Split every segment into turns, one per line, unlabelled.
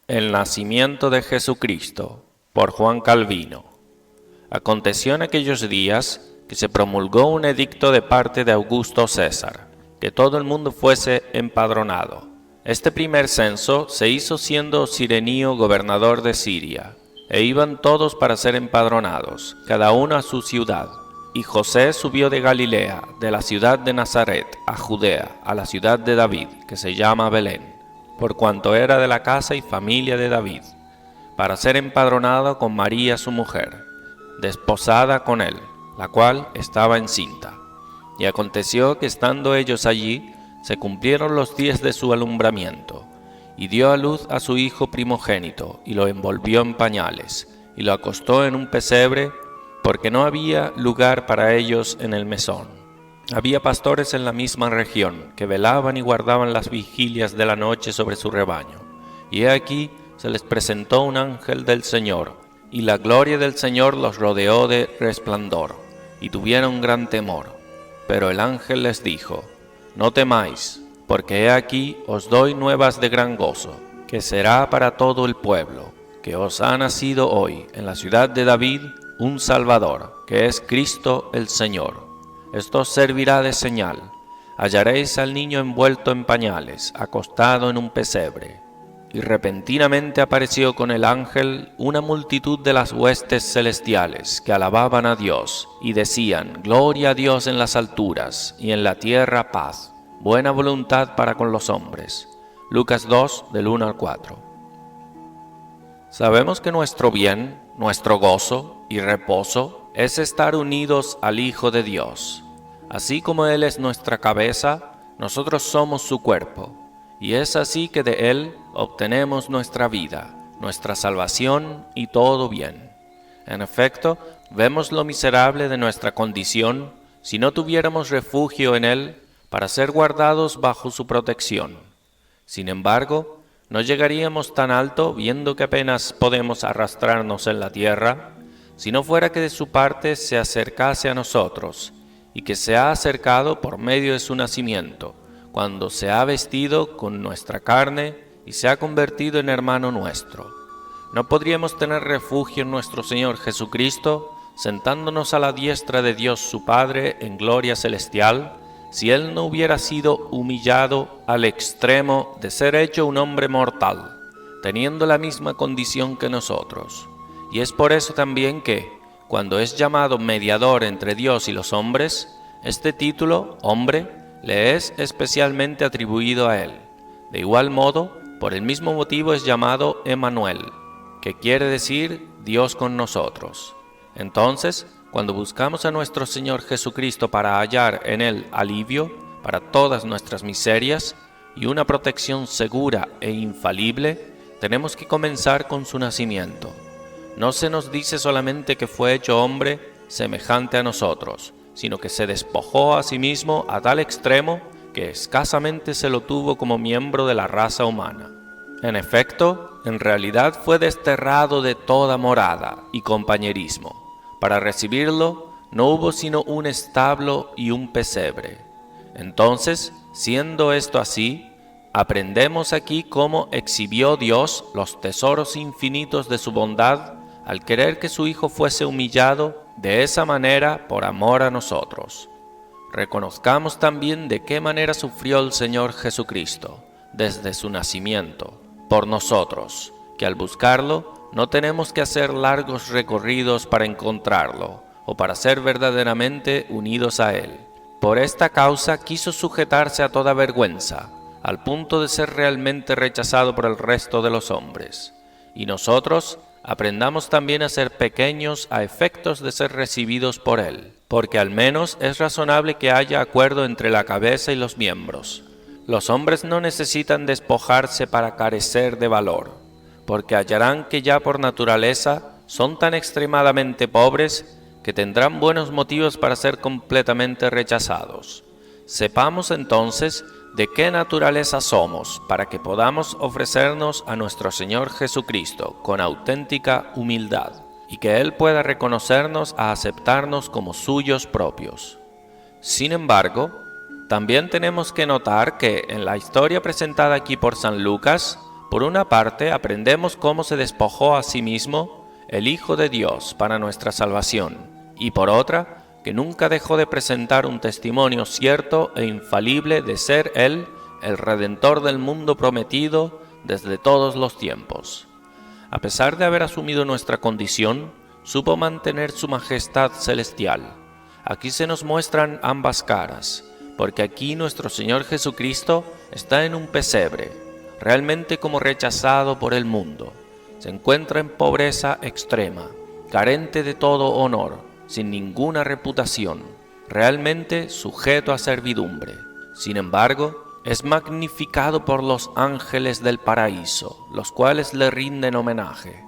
El nacimiento de Jesucristo, por Juan Calvino. Aconteció en aquellos días que se promulgó un edicto de parte de Augusto César, que todo el mundo fuese empadronado. Este primer censo se hizo siendo Cirenio gobernador de Siria, e iban todos para ser empadronados, cada uno a su ciudad. Y José subió de Galilea, de la ciudad de Nazaret, a Judea, a la ciudad de David, que se llama Belén, por cuanto era de la casa y familia de David, para ser empadronado con María su mujer, desposada con él, la cual estaba encinta. Y aconteció que estando ellos allí, se cumplieron los días de su alumbramiento, y dio a luz a su hijo primogénito, y lo envolvió en pañales, y lo acostó en un pesebre, porque no había lugar para ellos en el mesón. Había pastores en la misma región, que velaban y guardaban las vigilias de la noche sobre su rebaño. Y he aquí se les presentó un ángel del Señor, y la gloria del Señor los rodeó de resplandor, y tuvieron gran temor. Pero el ángel les dijo: No temáis, porque he aquí os doy nuevas de gran gozo, que será para todo el pueblo, que os ha nacido hoy en la ciudad de David un Salvador, que es Cristo el Señor. Esto os servirá de señal: hallaréis al niño envuelto en pañales, acostado en un pesebre. Y repentinamente apareció con el ángel una multitud de las huestes celestiales, que alababan a Dios, y decían: Gloria a Dios en las alturas, y en la tierra paz, buena voluntad para con los hombres. Lucas 2, del 1 al 4. Sabemos que nuestro bien, nuestro gozo y reposo es estar unidos al Hijo de Dios. Así como Él es nuestra cabeza, nosotros somos su cuerpo, y es así que de Él obtenemos nuestra vida, nuestra salvación y todo bien. En efecto, vemos lo miserable de nuestra condición si no tuviéramos refugio en Él para ser guardados bajo su protección. Sin embargo, no llegaríamos tan alto viendo que apenas podemos arrastrarnos en la tierra, si no fuera que de su parte se acercase a nosotros, y que se ha acercado por medio de su nacimiento, cuando se ha vestido con nuestra carne y se ha convertido en hermano nuestro. ¿No podríamos tener refugio en nuestro Señor Jesucristo, sentándonos a la diestra de Dios su Padre en gloria celestial, si Él no hubiera sido humillado al extremo de ser hecho un hombre mortal, teniendo la misma condición que nosotros? Y es por eso también que, cuando es llamado mediador entre Dios y los hombres, este título, hombre, le es especialmente atribuido a Él. De igual modo, por el mismo motivo es llamado Emmanuel, que quiere decir Dios con nosotros. Entonces, cuando buscamos a nuestro Señor Jesucristo para hallar en Él alivio para todas nuestras miserias y una protección segura e infalible, tenemos que comenzar con su nacimiento. No se nos dice solamente que fue hecho hombre semejante a nosotros, sino que se despojó a sí mismo a tal extremo que escasamente se lo tuvo como miembro de la raza humana. En efecto, en realidad fue desterrado de toda morada y compañerismo. Para recibirlo no hubo sino un establo y un pesebre. Entonces, siendo esto así, aprendemos aquí cómo exhibió Dios los tesoros infinitos de su bondad al querer que su Hijo fuese humillado de esa manera por amor a nosotros. Reconozcamos también de qué manera sufrió el Señor Jesucristo desde su nacimiento por nosotros, que al buscarlo no tenemos que hacer largos recorridos para encontrarlo o para ser verdaderamente unidos a Él. Por esta causa quiso sujetarse a toda vergüenza, al punto de ser realmente rechazado por el resto de los hombres. Y nosotros aprendamos también a ser pequeños a efectos de ser recibidos por Él, porque al menos es razonable que haya acuerdo entre la cabeza y los miembros. Los hombres no necesitan despojarse para carecer de valor, porque hallarán que ya por naturaleza son tan extremadamente pobres que tendrán buenos motivos para ser completamente rechazados. Sepamos entonces de qué naturaleza somos, para que podamos ofrecernos a nuestro Señor Jesucristo con auténtica humildad, y que Él pueda reconocernos a aceptarnos como suyos propios. Sin embargo, también tenemos que notar que en la historia presentada aquí por San Lucas, Por una parte, aprendemos cómo se despojó a sí mismo el Hijo de Dios para nuestra salvación, y por otra, que nunca dejó de presentar un testimonio cierto e infalible de ser Él el Redentor del mundo prometido desde todos los tiempos. A pesar de haber asumido nuestra condición, supo mantener su majestad celestial. Aquí se nos muestran ambas caras, porque aquí nuestro Señor Jesucristo está en un pesebre, realmente como rechazado por el mundo. Se encuentra en pobreza extrema, carente de todo honor, sin ninguna reputación, realmente sujeto a servidumbre. Sin embargo, es magnificado por los ángeles del paraíso, los cuales le rinden homenaje.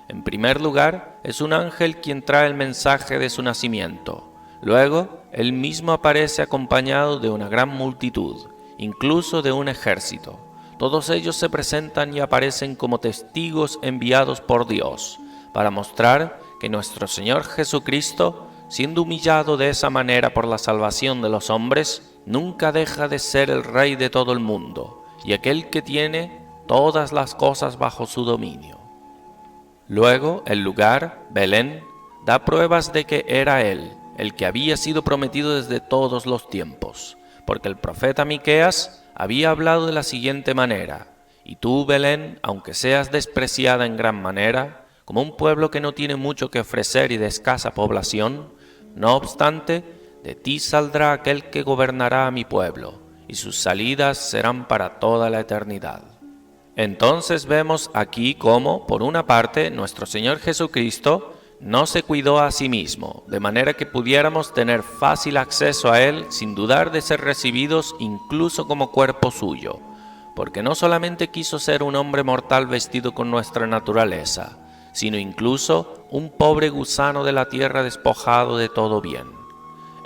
En primer lugar, es un ángel quien trae el mensaje de su nacimiento. Luego, él mismo aparece acompañado de una gran multitud, incluso de un ejército. Todos ellos se presentan y aparecen como testigos enviados por Dios, para mostrar que nuestro Señor Jesucristo, siendo humillado de esa manera por la salvación de los hombres, nunca deja de ser el Rey de todo el mundo, y aquel que tiene todas las cosas bajo su dominio. Luego, el lugar, Belén, da pruebas de que era Él, el que había sido prometido desde todos los tiempos, porque el profeta Miqueas había hablado de la siguiente manera: «Y tú, Belén, aunque seas despreciada en gran manera, como un pueblo que no tiene mucho que ofrecer y de escasa población, no obstante, de ti saldrá aquel que gobernará a mi pueblo, y sus salidas serán para toda la eternidad». Entonces vemos aquí cómo, por una parte, nuestro Señor Jesucristo no se cuidó a sí mismo, de manera que pudiéramos tener fácil acceso a Él sin dudar de ser recibidos incluso como cuerpo suyo, porque no solamente quiso ser un hombre mortal vestido con nuestra naturaleza, sino incluso un pobre gusano de la tierra despojado de todo bien.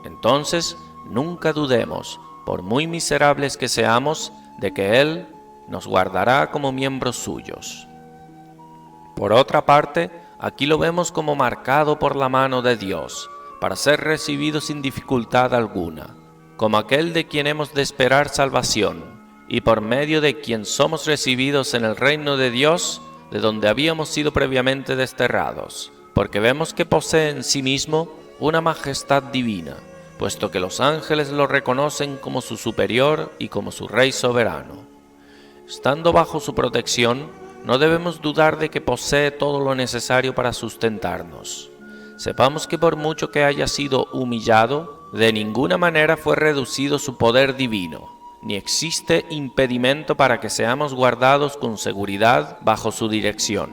Entonces, nunca dudemos, por muy miserables que seamos, de que Él nos guardará como miembros suyos. Por otra parte, aquí lo vemos como marcado por la mano de Dios, para ser recibido sin dificultad alguna, como aquel de quien hemos de esperar salvación, y por medio de quien somos recibidos en el reino de Dios, de donde habíamos sido previamente desterrados, porque vemos que posee en sí mismo una majestad divina, puesto que los ángeles lo reconocen como su superior y como su Rey soberano. Estando bajo su protección, no debemos dudar de que posee todo lo necesario para sustentarnos. Sepamos que por mucho que haya sido humillado, de ninguna manera fue reducido su poder divino, ni existe impedimento para que seamos guardados con seguridad bajo su dirección.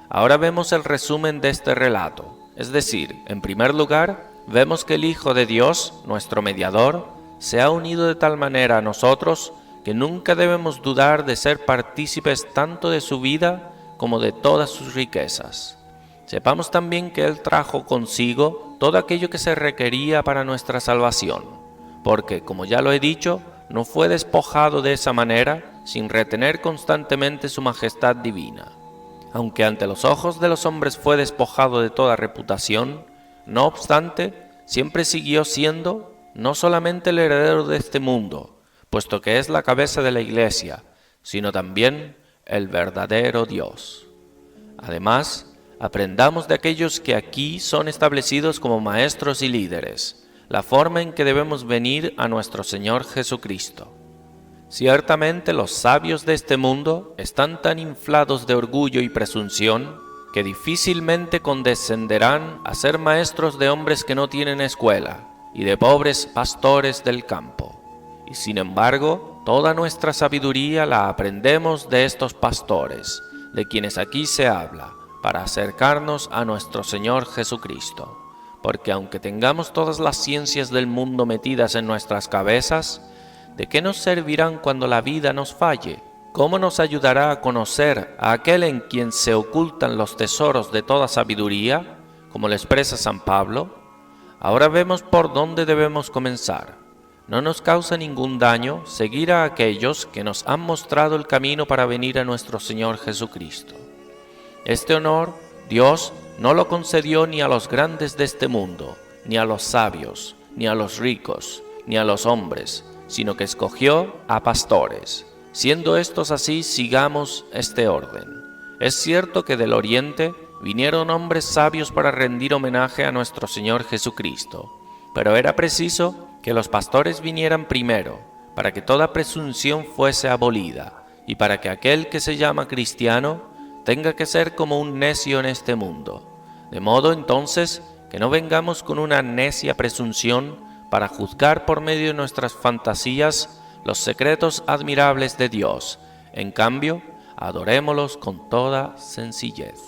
Ahora vemos el resumen de este relato, es decir, en primer lugar, vemos que el Hijo de Dios, nuestro mediador, se ha unido de tal manera a nosotros que nunca debemos dudar de ser partícipes tanto de su vida como de todas sus riquezas. Sepamos también que Él trajo consigo todo aquello que se requería para nuestra salvación, porque, como ya lo he dicho, no fue despojado de esa manera sin retener constantemente su majestad divina. Aunque ante los ojos de los hombres fue despojado de toda reputación, no obstante, siempre siguió siendo no solamente el heredero de este mundo, puesto que es la cabeza de la Iglesia, sino también el verdadero Dios. Además, aprendamos de aquellos que aquí son establecidos como maestros y líderes, la forma en que debemos venir a nuestro Señor Jesucristo. Ciertamente los sabios de este mundo están tan inflados de orgullo y presunción que difícilmente condescenderán a ser maestros de hombres que no tienen escuela y de pobres pastores del campo. Y sin embargo, toda nuestra sabiduría la aprendemos de estos pastores, de quienes aquí se habla, para acercarnos a nuestro Señor Jesucristo. Porque aunque tengamos todas las ciencias del mundo metidas en nuestras cabezas, ¿de qué nos servirán cuando la vida nos falle? ¿Cómo nos ayudará a conocer a aquel en quien se ocultan los tesoros de toda sabiduría, como lo expresa San Pablo? Ahora vemos por dónde debemos comenzar. No nos causa ningún daño seguir a aquellos que nos han mostrado el camino para venir a nuestro Señor Jesucristo. Este honor Dios no lo concedió ni a los grandes de este mundo, ni a los sabios, ni a los ricos, ni a los hombres, sino que escogió a pastores, Siendo estos así, sigamos este orden. Es cierto que del oriente vinieron hombres sabios para rendir homenaje a nuestro Señor Jesucristo, pero era preciso que los pastores vinieran primero, para que toda presunción fuese abolida, y para que aquel que se llama cristiano tenga que ser como un necio en este mundo. De modo entonces que no vengamos con una necia presunción para juzgar por medio de nuestras fantasías los secretos admirables de Dios. En cambio, adorémoslos con toda sencillez.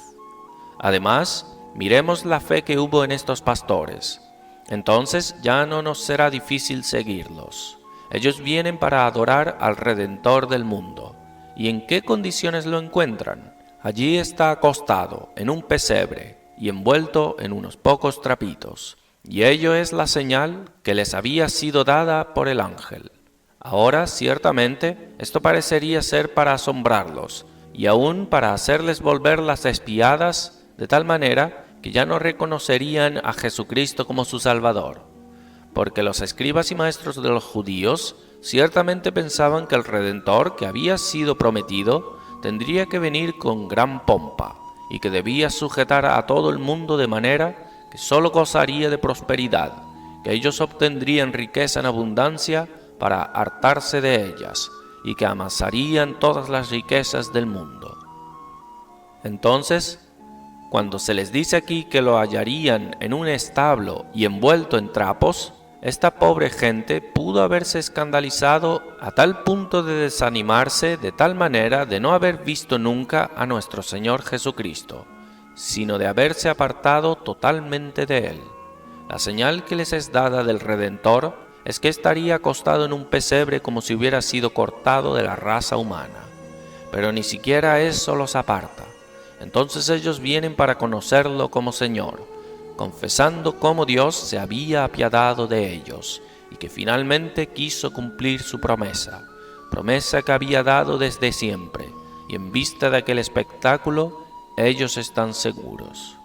Además, miremos la fe que hubo en estos pastores. Entonces ya no nos será difícil seguirlos. Ellos vienen para adorar al Redentor del mundo. ¿Y en qué condiciones lo encuentran? Allí está acostado, en un pesebre, y envuelto en unos pocos trapitos. Y ello es la señal que les había sido dada por el ángel. Ahora, ciertamente, esto parecería ser para asombrarlos, y aún para hacerles volver las espiadas, de tal manera que ya no reconocerían a Jesucristo como su Salvador. Porque los escribas y maestros de los judíos ciertamente pensaban que el Redentor que había sido prometido tendría que venir con gran pompa, y que debía sujetar a todo el mundo de manera que sólo gozaría de prosperidad, que ellos obtendrían riqueza en abundancia para hartarse de ellas, y que amasarían todas las riquezas del mundo. Entonces, cuando se les dice aquí que lo hallarían en un establo y envuelto en trapos, esta pobre gente pudo haberse escandalizado a tal punto de desanimarse de tal manera de no haber visto nunca a nuestro Señor Jesucristo, sino de haberse apartado totalmente de Él. La señal que les es dada del Redentor es que estaría acostado en un pesebre como si hubiera sido cortado de la raza humana. Pero ni siquiera eso los aparta. Entonces ellos vienen para conocerlo como Señor, confesando cómo Dios se había apiadado de ellos y que finalmente quiso cumplir su promesa que había dado desde siempre, y en vista de aquel espectáculo, ellos están seguros.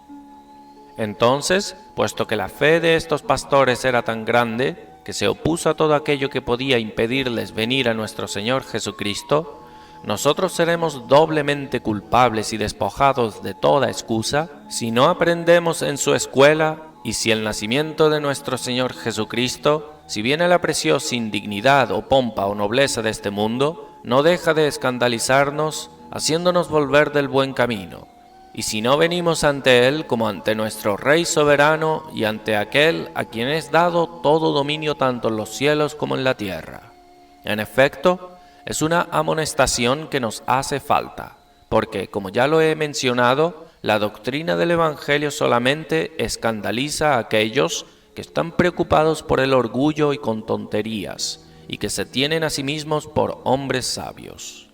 Entonces, puesto que la fe de estos pastores era tan grande, que se opuso a todo aquello que podía impedirles venir a nuestro Señor Jesucristo, nosotros seremos doblemente culpables y despojados de toda excusa si no aprendemos en su escuela y si el nacimiento de nuestro Señor Jesucristo, si bien Él apreció sin dignidad o pompa o nobleza de este mundo, no deja de escandalizarnos, haciéndonos volver del buen camino. Y si no venimos ante Él como ante nuestro Rey soberano y ante aquel a quien es dado todo dominio tanto en los cielos como en la tierra. En efecto, es una amonestación que nos hace falta, porque, como ya lo he mencionado, la doctrina del Evangelio solamente escandaliza a aquellos que están preocupados por el orgullo y con tonterías, y que se tienen a sí mismos por hombres sabios.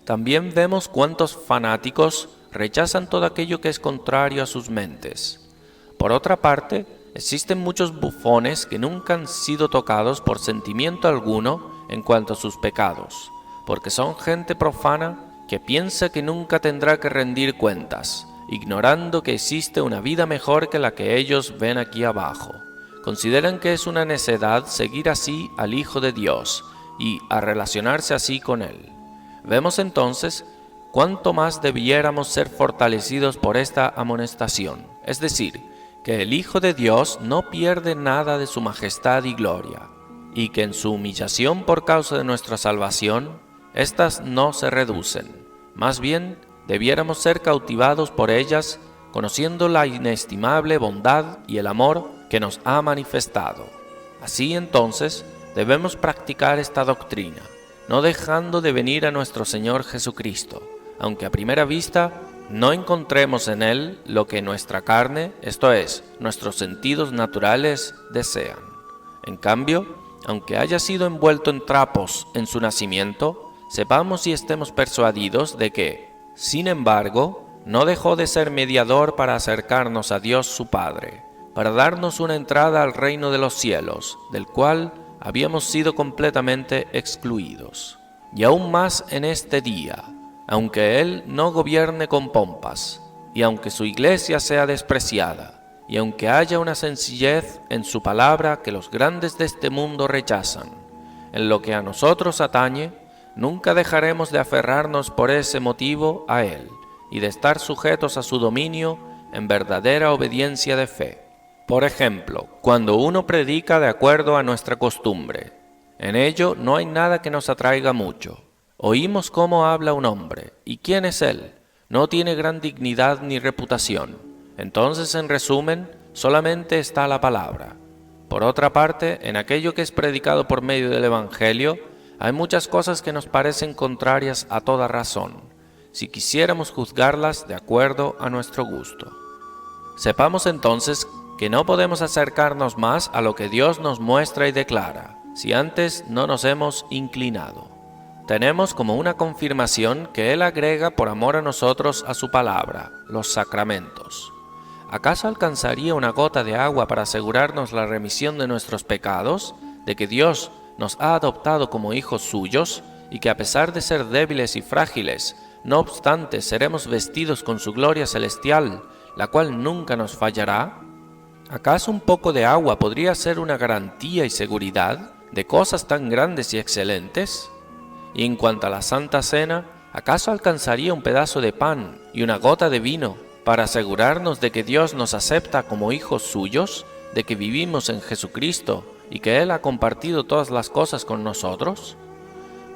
También vemos cuántos fanáticos rechazan todo aquello que es contrario a sus mentes. Por otra parte, existen muchos bufones que nunca han sido tocados por sentimiento alguno en cuanto a sus pecados, porque son gente profana que piensa que nunca tendrá que rendir cuentas, ignorando que existe una vida mejor que la que ellos ven aquí abajo. Consideran que es una necedad seguir así al Hijo de Dios y a relacionarse así con Él. Vemos entonces cuánto más debiéramos ser fortalecidos por esta amonestación, es decir, que el Hijo de Dios no pierde nada de su majestad y gloria, y que en su humillación por causa de nuestra salvación, éstas no se reducen. Más bien, debiéramos ser cautivados por ellas, conociendo la inestimable bondad y el amor que nos ha manifestado. Así entonces, debemos practicar esta doctrina, no dejando de venir a nuestro Señor Jesucristo, aunque a primera vista no encontremos en Él lo que nuestra carne, esto es, nuestros sentidos naturales, desean. En cambio, aunque haya sido envuelto en trapos en su nacimiento, sepamos y estemos persuadidos de que, sin embargo, no dejó de ser mediador para acercarnos a Dios su Padre, para darnos una entrada al reino de los cielos, del cual habíamos sido completamente excluidos. Y aún más en este día, aunque Él no gobierne con pompas, y aunque su iglesia sea despreciada, y aunque haya una sencillez en su palabra que los grandes de este mundo rechazan, en lo que a nosotros atañe, nunca dejaremos de aferrarnos por ese motivo a Él y de estar sujetos a su dominio en verdadera obediencia de fe. Por ejemplo, cuando uno predica de acuerdo a nuestra costumbre, en ello no hay nada que nos atraiga mucho. Oímos cómo habla un hombre, ¿y quién es él? No tiene gran dignidad ni reputación. Entonces, en resumen, solamente está la palabra. Por otra parte, en aquello que es predicado por medio del Evangelio, hay muchas cosas que nos parecen contrarias a toda razón, si quisiéramos juzgarlas de acuerdo a nuestro gusto. Sepamos entonces que no podemos acercarnos más a lo que Dios nos muestra y declara, si antes no nos hemos inclinado. Tenemos como una confirmación que Él agrega por amor a nosotros a su palabra, los sacramentos. ¿Acaso alcanzaría una gota de agua para asegurarnos la remisión de nuestros pecados, de que Dios nos ha adoptado como hijos suyos y que a pesar de ser débiles y frágiles, no obstante seremos vestidos con su gloria celestial, la cual nunca nos fallará? ¿Acaso un poco de agua podría ser una garantía y seguridad de cosas tan grandes y excelentes? Y en cuanto a la Santa Cena, ¿acaso alcanzaría un pedazo de pan y una gota de vino para asegurarnos de que Dios nos acepta como hijos suyos, de que vivimos en Jesucristo y que Él ha compartido todas las cosas con nosotros?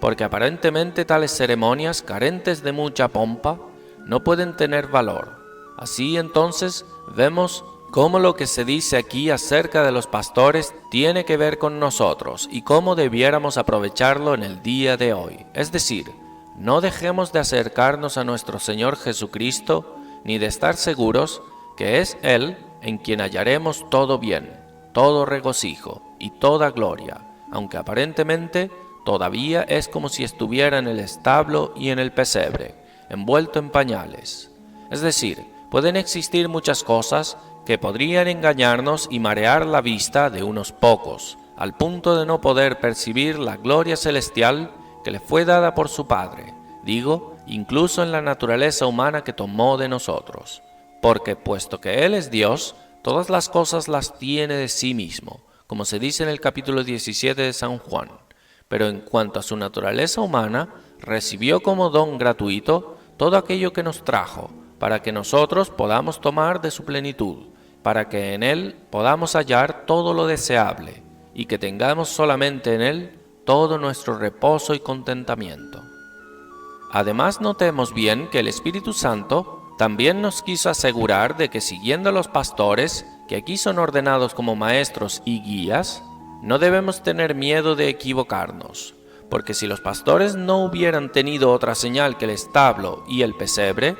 Porque aparentemente tales ceremonias, carentes de mucha pompa, no pueden tener valor. Así entonces vemos cómo lo que se dice aquí acerca de los pastores tiene que ver con nosotros y cómo debiéramos aprovecharlo en el día de hoy. Es decir, no dejemos de acercarnos a nuestro Señor Jesucristo ni de estar seguros que es Él en quien hallaremos todo bien, todo regocijo y toda gloria, aunque aparentemente todavía es como si estuviera en el establo y en el pesebre, envuelto en pañales. Es decir, pueden existir muchas cosas que podrían engañarnos y marear la vista de unos pocos, al punto de no poder percibir la gloria celestial que le fue dada por su Padre, digo, incluso en la naturaleza humana que tomó de nosotros. Porque puesto que Él es Dios, todas las cosas las tiene de sí mismo, como se dice en el capítulo 17 de San Juan. Pero en cuanto a su naturaleza humana, recibió como don gratuito todo aquello que nos trajo, para que nosotros podamos tomar de su plenitud, para que en Él podamos hallar todo lo deseable, y que tengamos solamente en Él todo nuestro reposo y contentamiento. Además, notemos bien que el Espíritu Santo también nos quiso asegurar de que siguiendo a los pastores, que aquí son ordenados como maestros y guías, no debemos tener miedo de equivocarnos, porque si los pastores no hubieran tenido otra señal que el establo y el pesebre,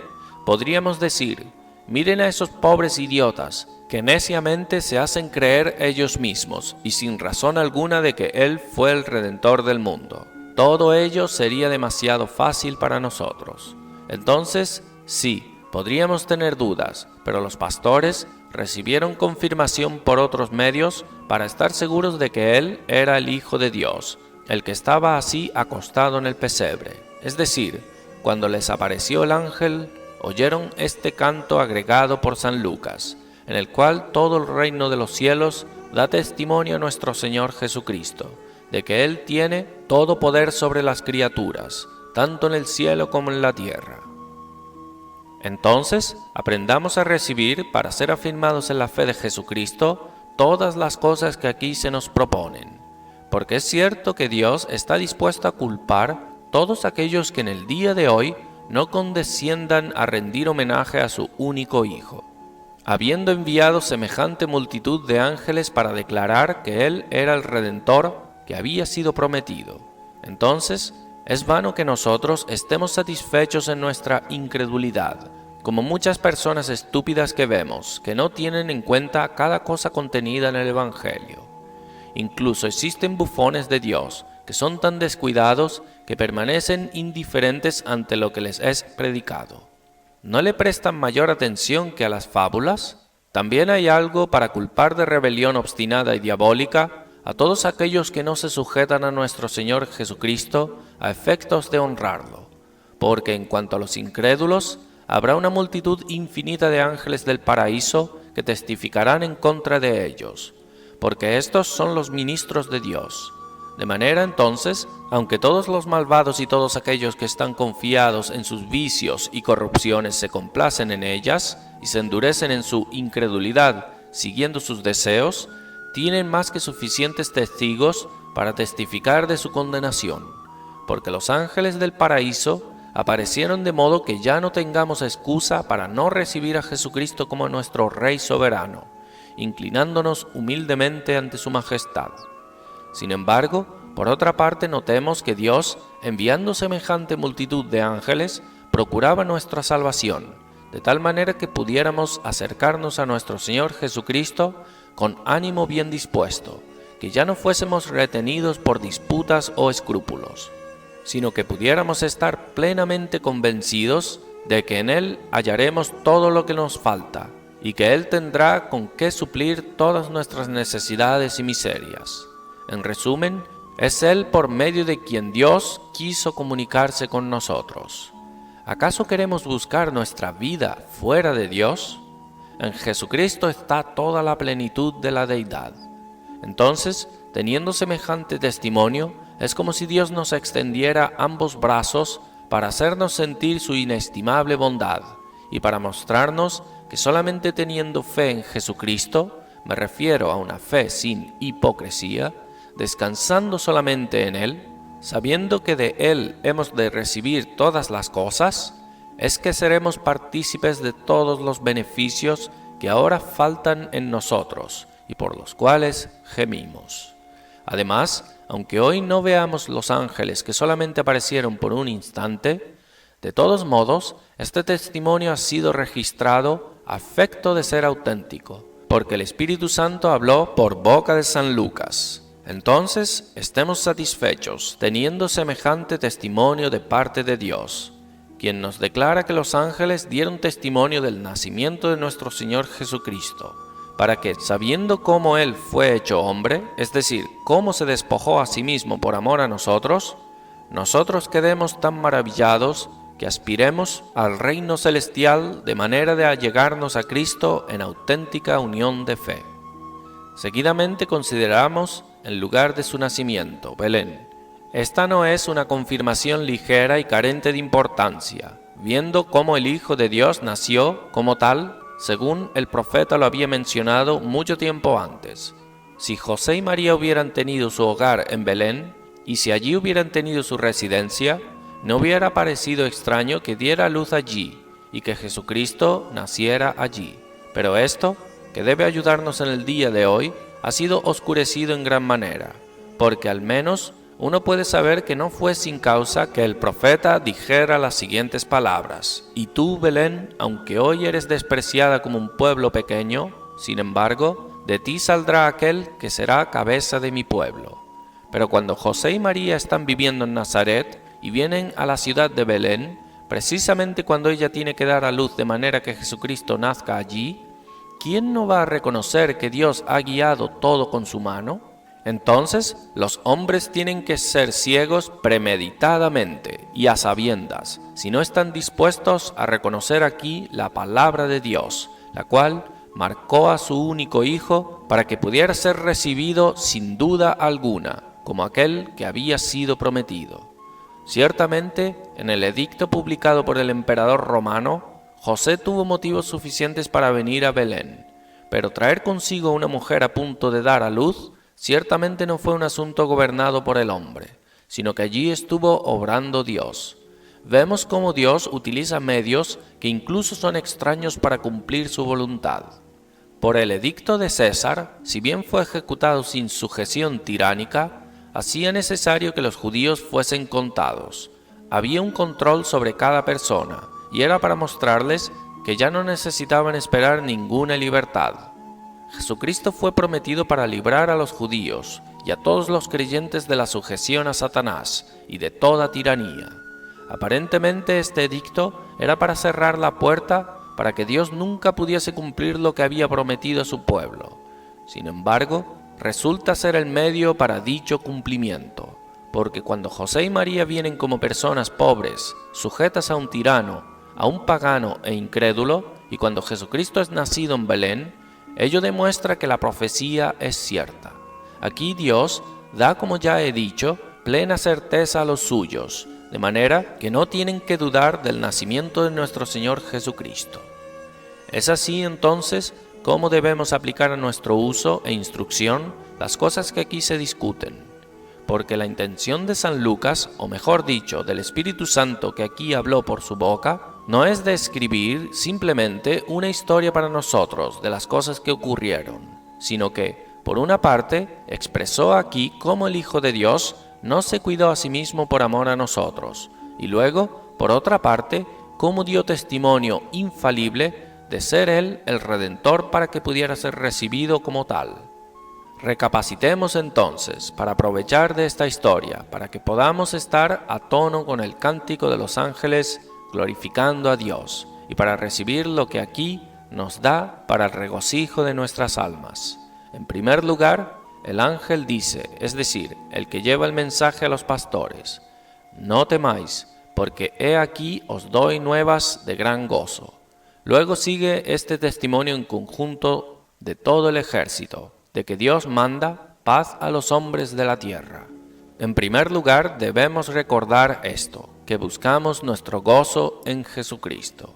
podríamos decir, miren a esos pobres idiotas, que neciamente se hacen creer ellos mismos y sin razón alguna de que Él fue el Redentor del mundo. Todo ello sería demasiado fácil para nosotros. Entonces, sí, podríamos tener dudas, pero los pastores recibieron confirmación por otros medios para estar seguros de que Él era el Hijo de Dios, el que estaba así acostado en el pesebre. Es decir, cuando les apareció el ángel, oyeron este canto agregado por San Lucas, en el cual todo el reino de los cielos da testimonio a nuestro Señor Jesucristo, de que Él tiene todo poder sobre las criaturas, tanto en el cielo como en la tierra. Entonces, aprendamos a recibir, para ser afirmados en la fe de Jesucristo, todas las cosas que aquí se nos proponen, porque es cierto que Dios está dispuesto a culpar todos aquellos que en el día de hoy no condesciendan a rendir homenaje a su único Hijo, habiendo enviado semejante multitud de ángeles para declarar que Él era el Redentor que había sido prometido. Entonces, es vano que nosotros estemos satisfechos en nuestra incredulidad, como muchas personas estúpidas que vemos, que no tienen en cuenta cada cosa contenida en el Evangelio. Incluso existen bufones de Dios, que son tan descuidados que permanecen indiferentes ante lo que les es predicado. ¿No le prestan mayor atención que a las fábulas? También hay algo para culpar de rebelión obstinada y diabólica a todos aquellos que no se sujetan a nuestro Señor Jesucristo a efectos de honrarlo, porque en cuanto a los incrédulos, habrá una multitud infinita de ángeles del paraíso que testificarán en contra de ellos, porque estos son los ministros de Dios. De manera entonces, aunque todos los malvados y todos aquellos que están confiados en sus vicios y corrupciones se complacen en ellas y se endurecen en su incredulidad siguiendo sus deseos, tienen más que suficientes testigos para testificar de su condenación, porque los ángeles del paraíso aparecieron de modo que ya no tengamos excusa para no recibir a Jesucristo como nuestro Rey soberano, inclinándonos humildemente ante su majestad. Sin embargo, por otra parte notemos que Dios, enviando semejante multitud de ángeles, procuraba nuestra salvación, de tal manera que pudiéramos acercarnos a nuestro Señor Jesucristo con ánimo bien dispuesto, que ya no fuésemos retenidos por disputas o escrúpulos, sino que pudiéramos estar plenamente convencidos de que en Él hallaremos todo lo que nos falta, y que Él tendrá con qué suplir todas nuestras necesidades y miserias. En resumen, es Él por medio de quien Dios quiso comunicarse con nosotros. ¿Acaso queremos buscar nuestra vida fuera de Dios? En Jesucristo está toda la plenitud de la deidad. Entonces, teniendo semejante testimonio, es como si Dios nos extendiera ambos brazos para hacernos sentir su inestimable bondad y para mostrarnos que solamente teniendo fe en Jesucristo, me refiero a una fe sin hipocresía, descansando solamente en Él, sabiendo que de Él hemos de recibir todas las cosas, es que seremos partícipes de todos los beneficios que ahora faltan en nosotros y por los cuales gemimos. Además, aunque hoy no veamos los ángeles que solamente aparecieron por un instante, de todos modos, este testimonio ha sido registrado a efecto de ser auténtico, porque el Espíritu Santo habló por boca de San Lucas. Entonces, estemos satisfechos, teniendo semejante testimonio de parte de Dios, quien nos declara que los ángeles dieron testimonio del nacimiento de nuestro Señor Jesucristo, para que, sabiendo cómo Él fue hecho hombre, es decir, cómo se despojó a sí mismo por amor a nosotros quedemos tan maravillados que aspiremos al reino celestial de manera de allegarnos a Cristo en auténtica unión de fe. Seguidamente consideramos el lugar de su nacimiento, Belén. Esta no es una confirmación ligera y carente de importancia, viendo cómo el Hijo de Dios nació como tal, según el profeta lo había mencionado mucho tiempo antes. Si José y María hubieran tenido su hogar en Belén, y si allí hubieran tenido su residencia, no hubiera parecido extraño que diera luz allí, y que Jesucristo naciera allí. Pero esto, que debe ayudarnos en el día de hoy, ha sido oscurecido en gran manera, porque al menos uno puede saber que no fue sin causa que el profeta dijera las siguientes palabras: «Y tú, Belén, aunque hoy eres despreciada como un pueblo pequeño, sin embargo, de ti saldrá aquel que será cabeza de mi pueblo». Pero cuando José y María están viviendo en Nazaret y vienen a la ciudad de Belén, precisamente cuando ella tiene que dar a luz de manera que Jesucristo nazca allí, ¿quién no va a reconocer que Dios ha guiado todo con su mano? Entonces, los hombres tienen que ser ciegos premeditadamente y a sabiendas, si no están dispuestos a reconocer aquí la palabra de Dios, la cual marcó a su único Hijo para que pudiera ser recibido sin duda alguna, como aquel que había sido prometido. Ciertamente, en el edicto publicado por el emperador romano, José tuvo motivos suficientes para venir a Belén, pero traer consigo una mujer a punto de dar a luz ciertamente no fue un asunto gobernado por el hombre, sino que allí estuvo obrando Dios. Vemos cómo Dios utiliza medios que incluso son extraños para cumplir su voluntad. Por el edicto de César, si bien fue ejecutado sin sujeción tiránica, hacía necesario que los judíos fuesen contados. Había un control sobre cada persona, y era para mostrarles que ya no necesitaban esperar ninguna libertad. Jesucristo fue prometido para librar a los judíos y a todos los creyentes de la sujeción a Satanás y de toda tiranía. Aparentemente este edicto era para cerrar la puerta para que Dios nunca pudiese cumplir lo que había prometido a su pueblo. Sin embargo, resulta ser el medio para dicho cumplimiento, porque cuando José y María vienen como personas pobres, sujetas a un tirano, a un pagano e incrédulo, y cuando Jesucristo es nacido en Belén, ello demuestra que la profecía es cierta. Aquí Dios da, como ya he dicho, plena certeza a los suyos, de manera que no tienen que dudar del nacimiento de nuestro Señor Jesucristo. Es así entonces como debemos aplicar a nuestro uso e instrucción las cosas que aquí se discuten, porque la intención de San Lucas, o mejor dicho, del Espíritu Santo que aquí habló por su boca, no es de escribir simplemente una historia para nosotros de las cosas que ocurrieron, sino que, por una parte, expresó aquí cómo el Hijo de Dios no se cuidó a sí mismo por amor a nosotros, y luego, por otra parte, cómo dio testimonio infalible de ser Él el Redentor para que pudiera ser recibido como tal. Recapacitemos entonces para aprovechar de esta historia, para que podamos estar a tono con el cántico de los ángeles glorificando a Dios, y para recibir lo que aquí nos da para el regocijo de nuestras almas. En primer lugar, el ángel dice, es decir, el que lleva el mensaje a los pastores: no temáis, porque he aquí os doy nuevas de gran gozo. Luego sigue este testimonio en conjunto de todo el ejército, de que Dios manda paz a los hombres de la tierra. En primer lugar, debemos recordar esto, que buscamos nuestro gozo en Jesucristo.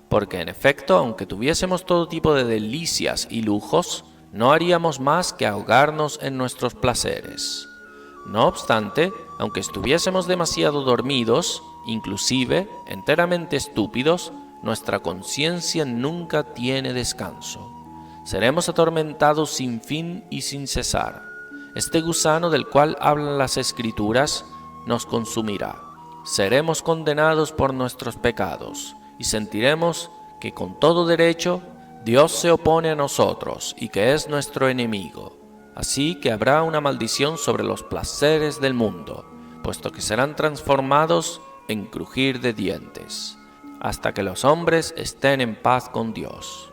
Porque en efecto, aunque tuviésemos todo tipo de delicias y lujos, no haríamos más que ahogarnos en nuestros placeres. No obstante, aunque estuviésemos demasiado dormidos, inclusive enteramente estúpidos, nuestra conciencia nunca tiene descanso. Seremos atormentados sin fin y sin cesar. Este gusano del cual hablan las Escrituras nos consumirá. Seremos condenados por nuestros pecados y sentiremos que con todo derecho Dios se opone a nosotros y que es nuestro enemigo. Así que habrá una maldición sobre los placeres del mundo, puesto que serán transformados en crujir de dientes, hasta que los hombres estén en paz con Dios.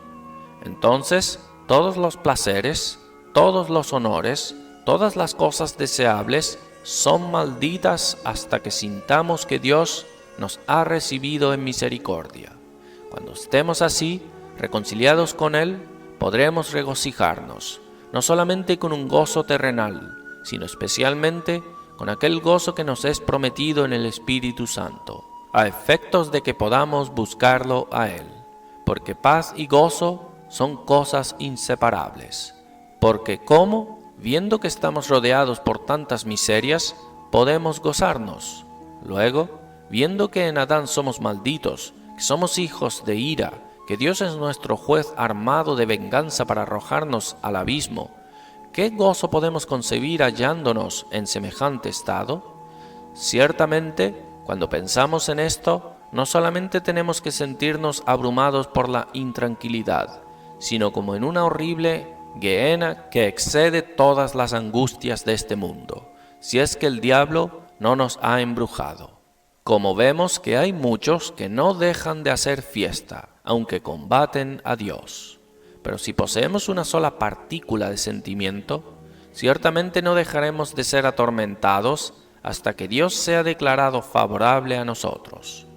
Entonces, todos los placeres, todos los honores, todas las cosas deseables son malditas hasta que sintamos que Dios nos ha recibido en misericordia. Cuando estemos así, reconciliados con Él, podremos regocijarnos, no solamente con un gozo terrenal, sino especialmente con aquel gozo que nos es prometido en el Espíritu Santo, a efectos de que podamos buscarlo a Él, porque paz y gozo son cosas inseparables. Porque ¿cómo, viendo que estamos rodeados por tantas miserias, podemos gozarnos? Luego, viendo que en Adán somos malditos, que somos hijos de ira, que Dios es nuestro juez armado de venganza para arrojarnos al abismo, ¿qué gozo podemos concebir hallándonos en semejante estado? Ciertamente, cuando pensamos en esto, no solamente tenemos que sentirnos abrumados por la intranquilidad, sino como en una horrible gehenna que excede todas las angustias de este mundo, si es que el diablo no nos ha embrujado. Como vemos que hay muchos que no dejan de hacer fiesta, aunque combaten a Dios. Pero si poseemos una sola partícula de sentimiento, ciertamente no dejaremos de ser atormentados hasta que Dios sea declarado favorable a nosotros.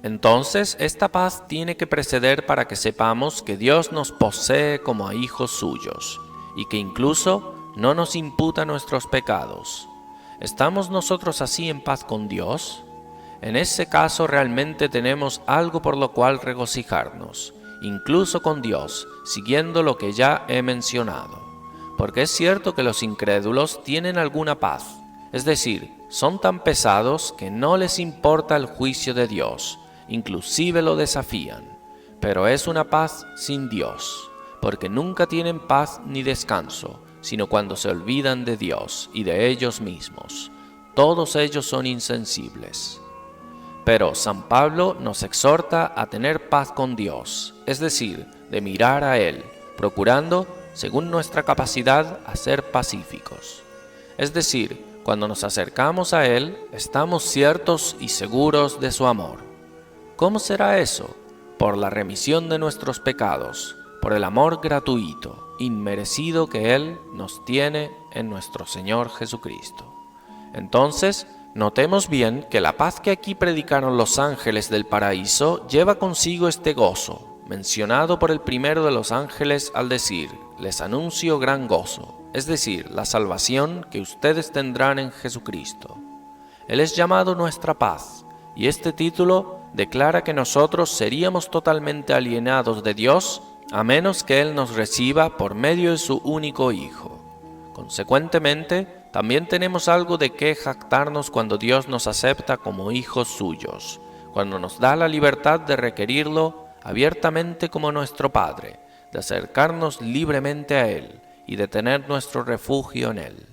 Entonces, esta paz tiene que preceder para que sepamos que Dios nos posee como a hijos suyos, y que incluso no nos imputa nuestros pecados. ¿Estamos nosotros así en paz con Dios? En ese caso realmente tenemos algo por lo cual regocijarnos, incluso con Dios, siguiendo lo que ya he mencionado. Porque es cierto que los incrédulos tienen alguna paz, es decir, son tan pesados que no les importa el juicio de Dios, inclusive lo desafían, pero es una paz sin Dios, porque nunca tienen paz ni descanso, sino cuando se olvidan de Dios y de ellos mismos. Todos ellos son insensibles. Pero San Pablo nos exhorta a tener paz con Dios, es decir, de mirar a Él, procurando, según nuestra capacidad, a ser pacíficos. Es decir, cuando nos acercamos a Él, estamos ciertos y seguros de su amor. ¿Cómo será eso? Por la remisión de nuestros pecados, por el amor gratuito, inmerecido que Él nos tiene en nuestro Señor Jesucristo. Entonces, notemos bien que la paz que aquí predicaron los ángeles del paraíso lleva consigo este gozo, mencionado por el primero de los ángeles al decir: les anuncio gran gozo, es decir, la salvación que ustedes tendrán en Jesucristo. Él es llamado nuestra paz, y este título declara que nosotros seríamos totalmente alienados de Dios a menos que Él nos reciba por medio de su único Hijo. Consecuentemente, también tenemos algo de qué jactarnos cuando Dios nos acepta como hijos suyos, cuando nos da la libertad de requerirlo abiertamente como nuestro Padre, de acercarnos libremente a Él y de tener nuestro refugio en Él.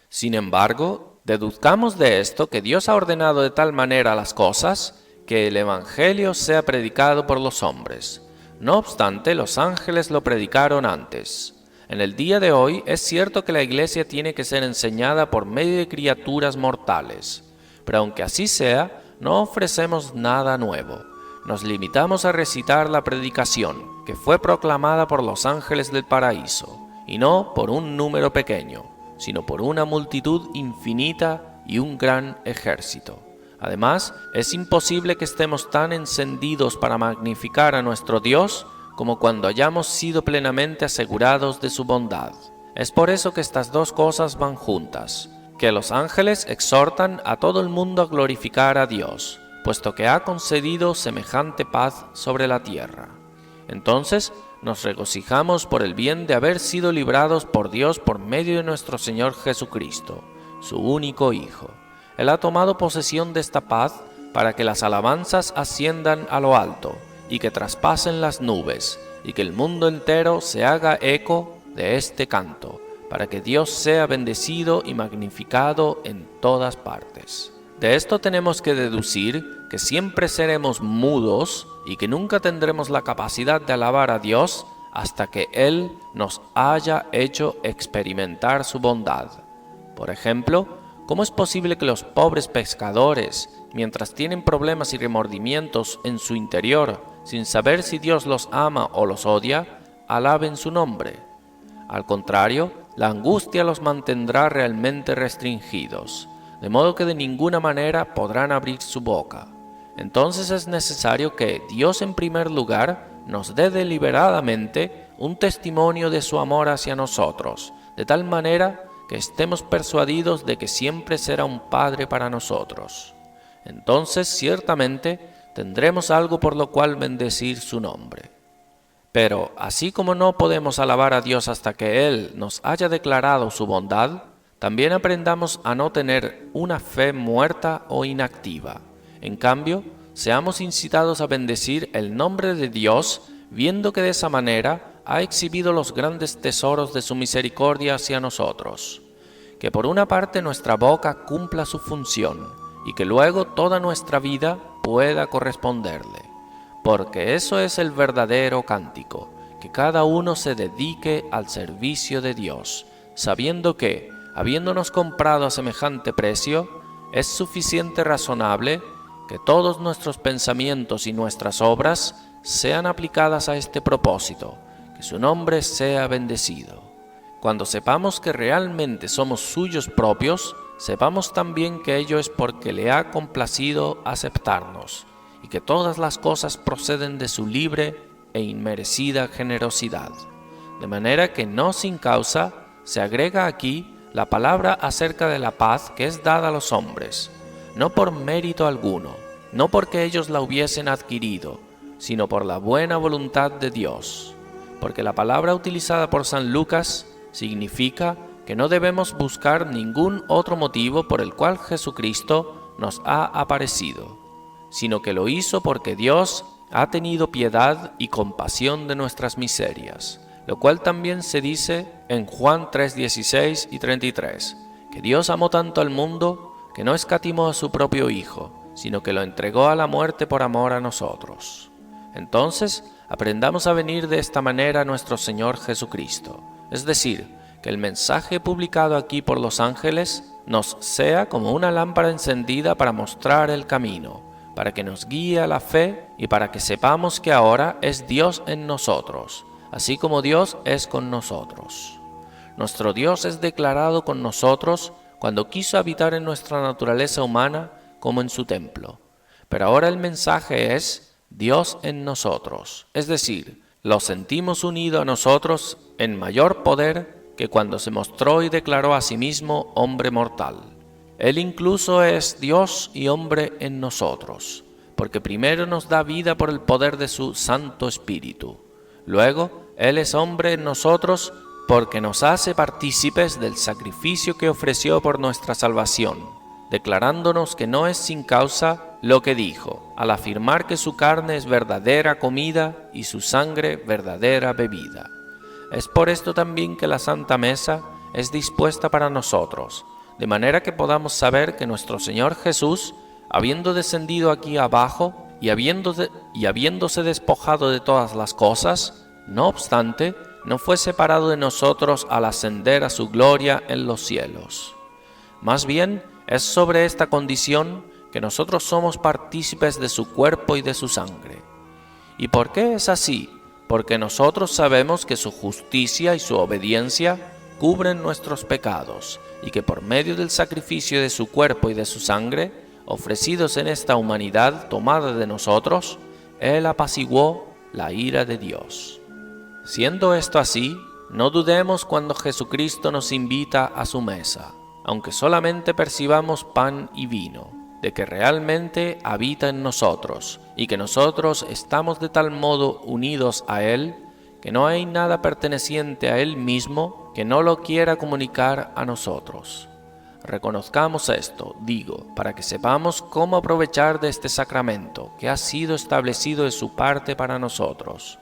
Sin embargo, deduzcamos de esto que Dios ha ordenado de tal manera las cosas que el Evangelio sea predicado por los hombres. No obstante, los ángeles lo predicaron antes. En el día de hoy es cierto que la Iglesia tiene que ser enseñada por medio de criaturas mortales, pero aunque así sea, no ofrecemos nada nuevo. Nos limitamos a recitar la predicación que fue proclamada por los ángeles del paraíso, y no por un número pequeño, sino por una multitud infinita y un gran ejército. Además, es imposible que estemos tan encendidos para magnificar a nuestro Dios como cuando hayamos sido plenamente asegurados de su bondad. Es por eso que estas dos cosas van juntas, que los ángeles exhortan a todo el mundo a glorificar a Dios, puesto que ha concedido semejante paz sobre la tierra. Entonces, nos regocijamos por el bien de haber sido librados por Dios por medio de nuestro Señor Jesucristo, su único Hijo. Él ha tomado posesión de esta paz para que las alabanzas asciendan a lo alto y que traspasen las nubes, y que el mundo entero se haga eco de este canto, para que Dios sea bendecido y magnificado en todas partes. De esto tenemos que deducir que siempre seremos mudos y que nunca tendremos la capacidad de alabar a Dios hasta que Él nos haya hecho experimentar su bondad. Por ejemplo, ¿cómo es posible que los pobres pescadores, mientras tienen problemas y remordimientos en su interior, sin saber si Dios los ama o los odia, alaben su nombre? Al contrario, la angustia los mantendrá realmente restringidos, de modo que de ninguna manera podrán abrir su boca. Entonces es necesario que Dios en primer lugar nos dé deliberadamente un testimonio de su amor hacia nosotros, de tal manera que estemos persuadidos de que siempre será un Padre para nosotros. Entonces ciertamente tendremos algo por lo cual bendecir su nombre. Pero así como no podemos alabar a Dios hasta que Él nos haya declarado su bondad, también aprendamos a no tener una fe muerta o inactiva. En cambio, seamos incitados a bendecir el nombre de Dios, viendo que de esa manera ha exhibido los grandes tesoros de su misericordia hacia nosotros. Que por una parte nuestra boca cumpla su función, y que luego toda nuestra vida pueda corresponderle. Porque eso es el verdadero cántico, que cada uno se dedique al servicio de Dios, sabiendo que, habiéndonos comprado a semejante precio, es suficiente razonable que todos nuestros pensamientos y nuestras obras sean aplicadas a este propósito, que su nombre sea bendecido. Cuando sepamos que realmente somos suyos propios, sepamos también que ello es porque le ha complacido aceptarnos, y que todas las cosas proceden de su libre e inmerecida generosidad. De manera que no sin causa se agrega aquí la palabra acerca de la paz que es dada a los hombres, no por mérito alguno, no porque ellos la hubiesen adquirido, sino por la buena voluntad de Dios. Porque la palabra utilizada por San Lucas significa que no debemos buscar ningún otro motivo por el cual Jesucristo nos ha aparecido, sino que lo hizo porque Dios ha tenido piedad y compasión de nuestras miserias, lo cual también se dice en Juan 3:16 y 33, que Dios amó tanto al mundo que no escatimó a su propio Hijo, sino que lo entregó a la muerte por amor a nosotros. Entonces, aprendamos a venir de esta manera a nuestro Señor Jesucristo, es decir, que el mensaje publicado aquí por los ángeles nos sea como una lámpara encendida para mostrar el camino, para que nos guíe a la fe y para que sepamos que ahora es Dios en nosotros, así como Dios es con nosotros. Nuestro Dios es declarado con nosotros cuando quiso habitar en nuestra naturaleza humana como en su templo. Pero ahora el mensaje es Dios en nosotros, es decir, lo sentimos unido a nosotros en mayor poder que cuando se mostró y declaró a sí mismo hombre mortal. Él incluso es Dios y hombre en nosotros, porque primero nos da vida por el poder de su Santo Espíritu. Luego, Él es hombre en nosotros porque nos hace partícipes del sacrificio que ofreció por nuestra salvación, declarándonos que no es sin causa lo que dijo, al afirmar que su carne es verdadera comida y su sangre verdadera bebida. Es por esto también que la Santa Mesa es dispuesta para nosotros, de manera que podamos saber que nuestro Señor Jesús, habiendo descendido aquí abajo y habiéndose despojado de todas las cosas, no obstante, no fue separado de nosotros al ascender a su gloria en los cielos. Más bien, es sobre esta condición que nosotros somos partícipes de su cuerpo y de su sangre. ¿Y por qué es así? Porque nosotros sabemos que su justicia y su obediencia cubren nuestros pecados, y que por medio del sacrificio de su cuerpo y de su sangre, ofrecidos en esta humanidad tomada de nosotros, Él apaciguó la ira de Dios. Siendo esto así, no dudemos cuando Jesucristo nos invita a su mesa, aunque solamente percibamos pan y vino, de que realmente habita en nosotros, y que nosotros estamos de tal modo unidos a Él, que no hay nada perteneciente a Él mismo que no lo quiera comunicar a nosotros. Reconozcamos esto, digo, para que sepamos cómo aprovechar de este sacramento que ha sido establecido de su parte para nosotros.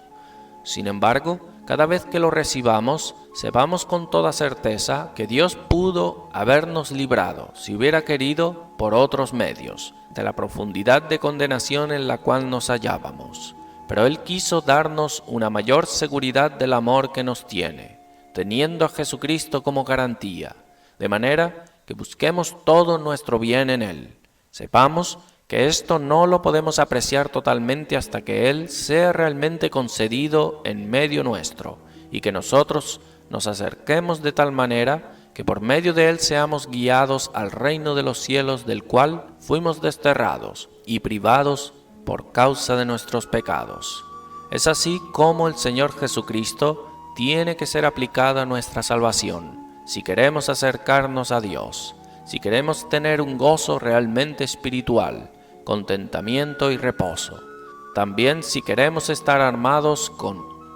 Sin embargo, cada vez que lo recibamos, sepamos con toda certeza que Dios pudo habernos librado, si hubiera querido, por otros medios, de la profundidad de condenación en la cual nos hallábamos. Pero Él quiso darnos una mayor seguridad del amor que nos tiene, teniendo a Jesucristo como garantía, de manera que busquemos todo nuestro bien en Él. Sepamos que esto no lo podemos apreciar totalmente hasta que Él sea realmente concedido en medio nuestro, y que nosotros nos acerquemos de tal manera que por medio de Él seamos guiados al reino de los cielos, del cual fuimos desterrados y privados por causa de nuestros pecados. Es así como el Señor Jesucristo tiene que ser aplicada a nuestra salvación, si queremos acercarnos a Dios, si queremos tener un gozo realmente espiritual, contentamiento y reposo. También si queremos estar armados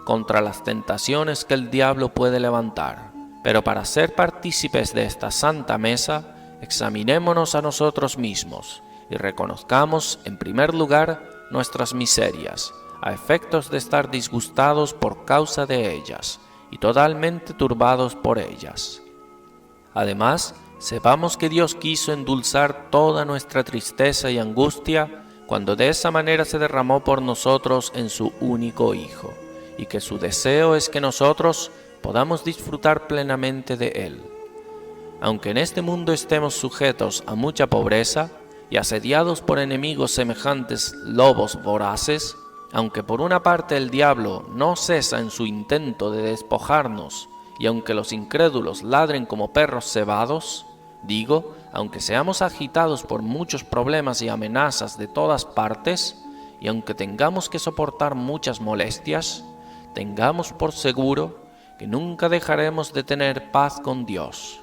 contra las tentaciones que el diablo puede levantar. Pero para ser partícipes de esta santa mesa, examinémonos a nosotros mismos y reconozcamos en primer lugar nuestras miserias, a efectos de estar disgustados por causa de ellas y totalmente turbados por ellas. Además, sepamos que Dios quiso endulzar toda nuestra tristeza y angustia cuando de esa manera se derramó por nosotros en su único Hijo, y que su deseo es que nosotros podamos disfrutar plenamente de Él. Aunque en este mundo estemos sujetos a mucha pobreza y asediados por enemigos semejantes lobos voraces, aunque por una parte el diablo no cesa en su intento de despojarnos, y aunque los incrédulos ladren como perros cebados, digo, aunque seamos agitados por muchos problemas y amenazas de todas partes, y aunque tengamos que soportar muchas molestias, tengamos por seguro que nunca dejaremos de tener paz con Dios.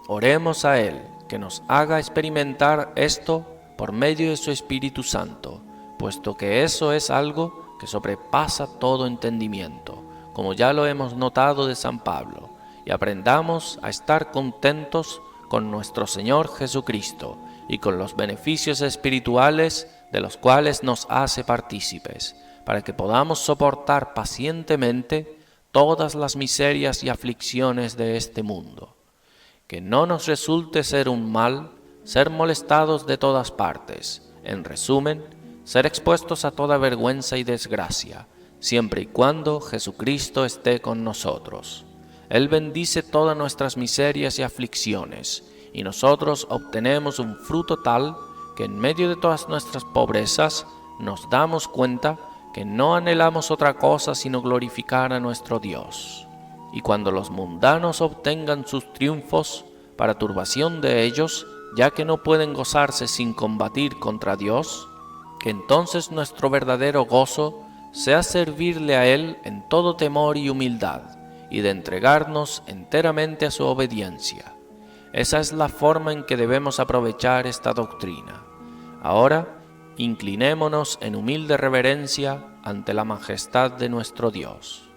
Oremos a Él, que nos haga experimentar esto por medio de su Espíritu Santo, puesto que eso es algo que sobrepasa todo entendimiento, como ya lo hemos notado de San Pablo, y aprendamos a estar contentos con nuestro Señor Jesucristo y con los beneficios espirituales de los cuales nos hace partícipes, para que podamos soportar pacientemente todas las miserias y aflicciones de este mundo. Que no nos resulte ser un mal, ser molestados de todas partes, en resumen, ser expuestos a toda vergüenza y desgracia, siempre y cuando Jesucristo esté con nosotros. Él bendice todas nuestras miserias y aflicciones, y nosotros obtenemos un fruto tal que en medio de todas nuestras pobrezas nos damos cuenta que no anhelamos otra cosa sino glorificar a nuestro Dios. Y cuando los mundanos obtengan sus triunfos, para turbación de ellos, ya que no pueden gozarse sin combatir contra Dios, que entonces nuestro verdadero gozo sea servirle a Él en todo temor y humildad, y de entregarnos enteramente a su obediencia. Esa es la forma en que debemos aprovechar esta doctrina. Ahora, inclinémonos en humilde reverencia ante la majestad de nuestro Dios.